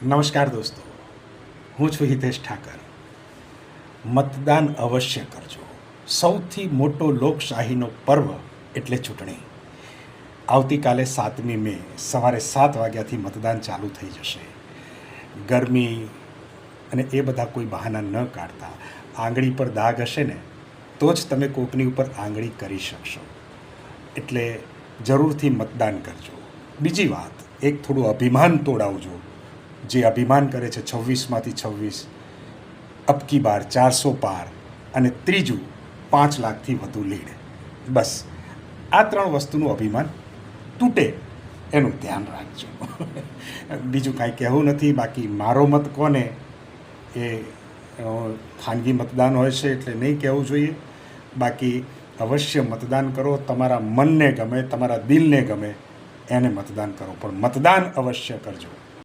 નમસ્કાર દોસ્તો, હું છું હિતેશ ઠાકર. મતદાન અવશ્ય કરજો. સૌથી મોટો લોકશાહીનો પર્વ એટલે ચૂંટણી. આવતીકાલે 7મી મે સવારે 7 વાગ્યાથી મતદાન ચાલુ થઈ જશે. ગરમી અને એ બધા કોઈ બહાના ન કાઢતા આંગળી પર દાગ હશે ને તો જ તમે કોકની ઉપર આંગળી કરી શકશો. એટલે જરૂરથી મતદાન કરજો. બીજી વાત, એક થોડું અભિમાન તોડાવજો. જે અભિમાન કરે છે 26માંથી 26, અબકી બાર 400 પાર, અને ત્રીજું 5 લાખથી વધુ લીડ. બસ આ 3 વસ્તુનું અભિમાન તૂટે એનું ધ્યાન રાખજો. બીજું કાંઈ કહેવું નથી. બાકી મારો મત કોને એ ખાનગી મતદાન હોય છે એટલે નહીં કહેવું જોઈએ. બાકી અવશ્ય મતદાન કરો. તમારા મનને ગમે, તમારા દિલને ગમે એને મતદાન કરો, પણ મતદાન અવશ્ય કરજો.